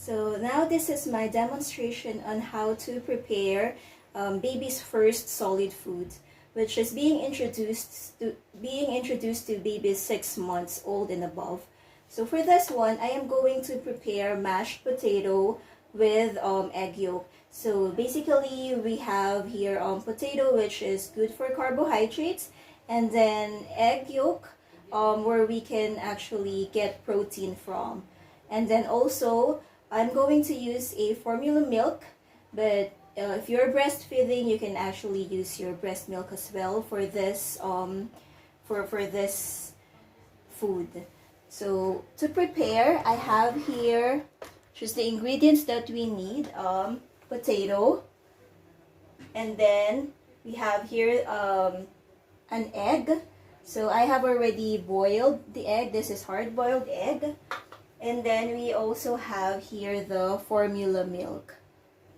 So now this is my demonstration on how to prepare baby's first solid food, which is being introduced to babies 6 months old and above. So for this one, I am going to prepare mashed potato with egg yolk. So basically, we have here potato, which is good for carbohydrates, and then egg yolk, where we can actually get protein from. And then also, I'm going to use a formula milk, but if you're breastfeeding, you can actually use your breast milk as well for this for this food. So to prepare, I have here just the ingredients that we need: potato, and then we have here an egg. So I have already boiled the egg. This is hard-boiled egg. And then we also have here the formula milk,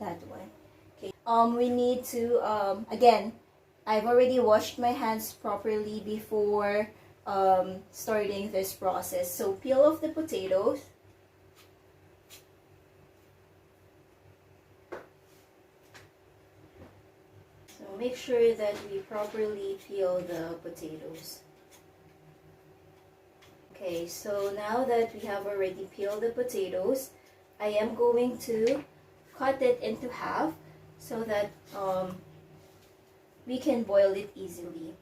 that one. Okay. We need to, again, I've already washed my hands properly before starting this process. So peel off the potatoes. So make sure that we properly peel the potatoes. Okay, so now that we have already peeled the potatoes, I am going to cut it into half so that we can boil it easily.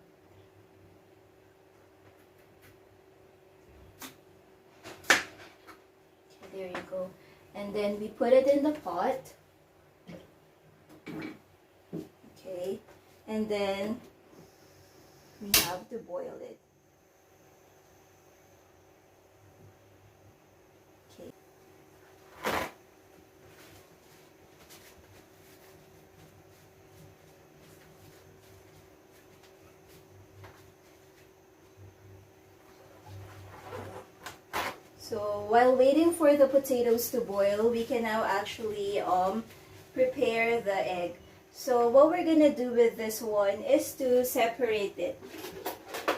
Okay, there you go. And then we put it in the pot. Okay, and then we have to boil it. So while waiting for the potatoes to boil, we can now actually prepare the egg. So what we're gonna do with this one is to separate it.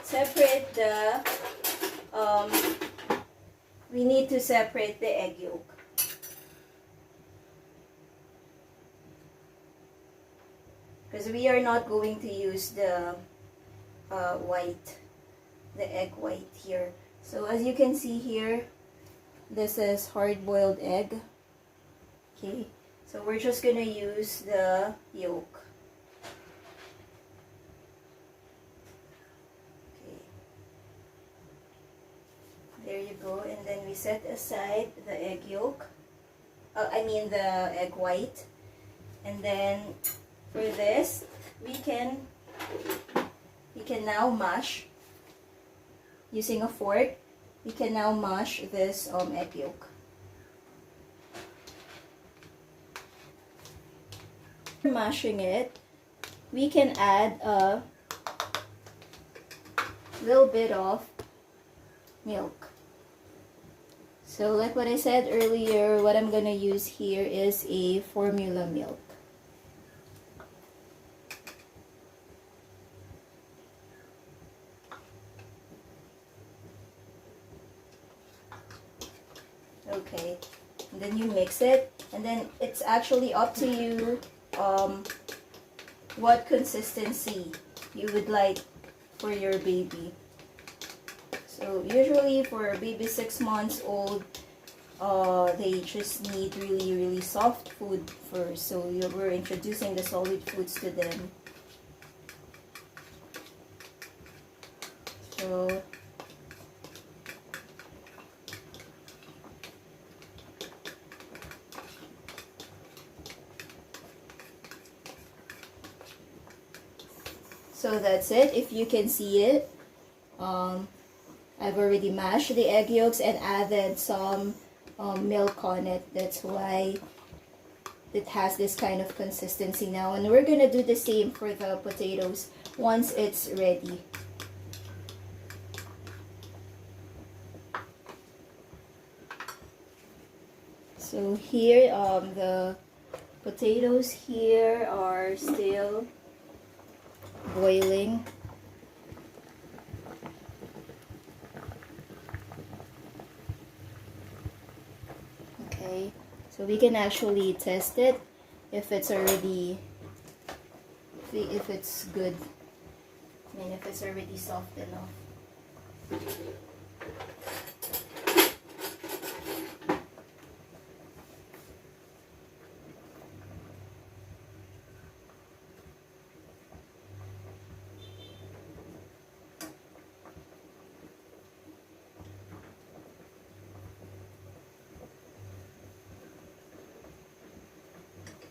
Separate the, we need to separate the egg yolk. Because we are not going to use the egg white here. So as you can see here, this is hard-boiled egg. Okay, so we're just gonna use the yolk. Okay, there you go. And then we set aside the egg yolk. The egg white. And then for this, we can now mash using a fork. We can now mash this egg yolk. After mashing it, we can add a little bit of milk. So like what I said earlier, what I'm gonna use here is a formula milk. Okay, and then you mix it, and then it's actually up to you what consistency you would like for your baby. So usually for a baby 6 months old, they just need really soft food first. So we're introducing the solid foods to them. So that's it. If you can see it, I've already mashed the egg yolks and added some milk on it. That's why it has this kind of consistency now. And we're gonna do the same for the potatoes once it's ready. So here, the potatoes here are still boiling. Okay, So we can actually test it if it's already, if it's good. I mean, if it's already soft enough.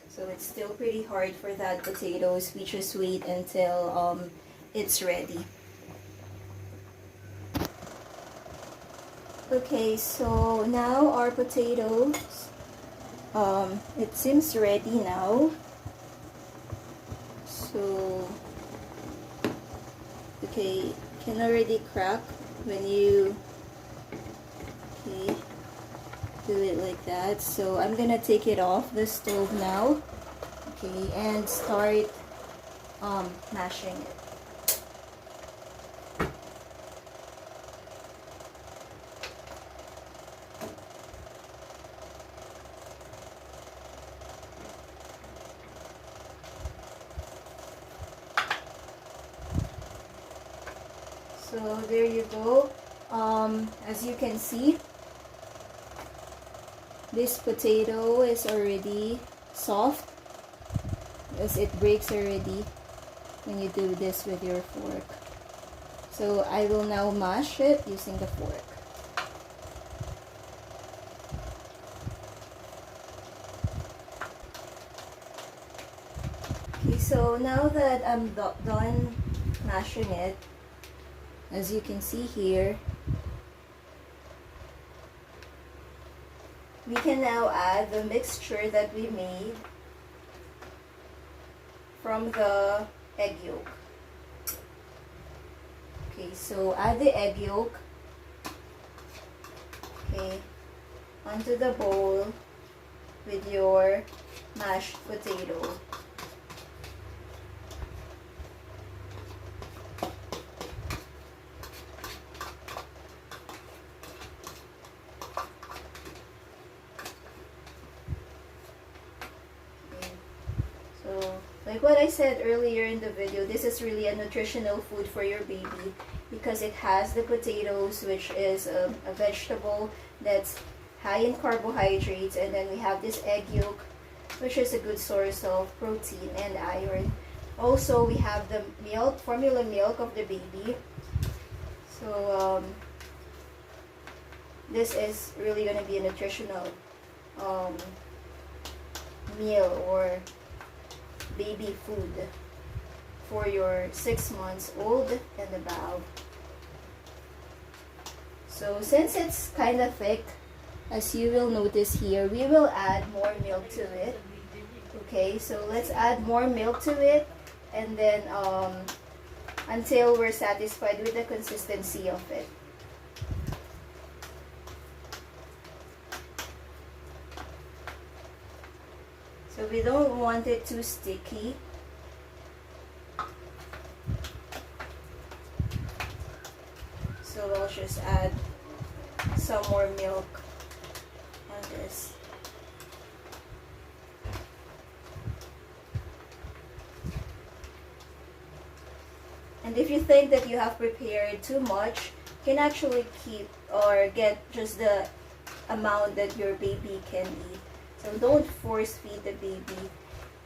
So it's still pretty hard for that potatoes. We just wait until it's ready. Okay, so now our potatoes, it seems ready now. So, okay, can already crack when you, okay, do it like that. So I'm gonna take it off the stove now, okay, and start mashing it. So there you go. As you can see, this potato is already soft because it breaks already when you do this with your fork. So I will now mash it using the fork. Okay, so now that I'm done mashing it, as you can see here, we can now add the mixture that we made from the egg yolk. Okay, so add the egg yolk, okay, onto the bowl with your mashed potato. Like what I said earlier in the video, this is really a nutritional food for your baby because it has the potatoes, which is a vegetable that's high in carbohydrates, and then we have this egg yolk, which is a good source of protein and iron. Also, we have the milk, formula milk of the baby. So this is really going to be a nutritional meal or baby food for your 6 months old and above. So since it's kind of thick, as you will notice here, we will add more milk to it. Okay, so let's add more milk to it, and then until we're satisfied with the consistency of it. So we don't want it too sticky. So I'll just add some more milk on this. And if you think that you have prepared too much, you can actually keep or get just the amount that your baby can eat. So don't force feed the baby.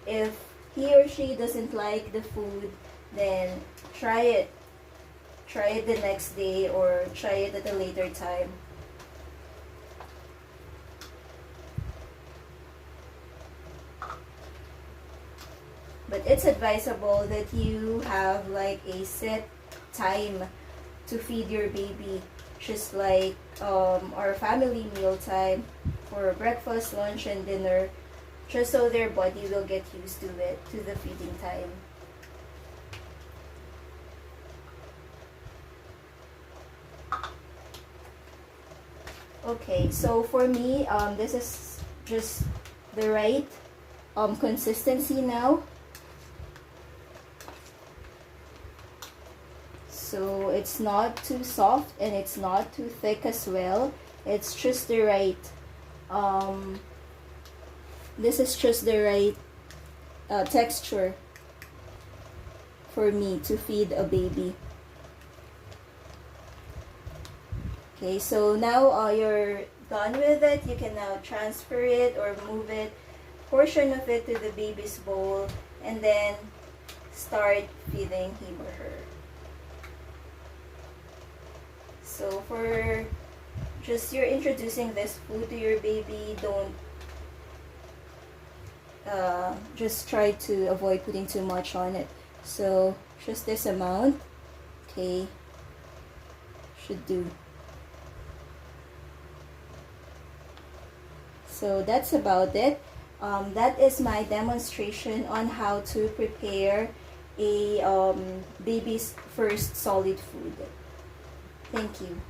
If he or she doesn't like the food, then try it. Try it the next day or try it at a later time. But it's advisable that you have like a set time to feed your baby, just like our family meal time for breakfast, lunch, and dinner, just so their body will get used to it, to the feeding time. Okay, so for me, this is just the right consistency now. So it's not too soft and it's not too thick as well. It's just the right This is just the right texture for me to feed a baby. Okay, so now you're done with it. You can now transfer it or move it, portion of it to the baby's bowl, and then start feeding him or her. So for just you're introducing this food to your baby, don't just try to avoid putting too much on it. So just this amount, okay, should do. So that's about it. That is my demonstration on how to prepare a baby's first solid food. Thank you.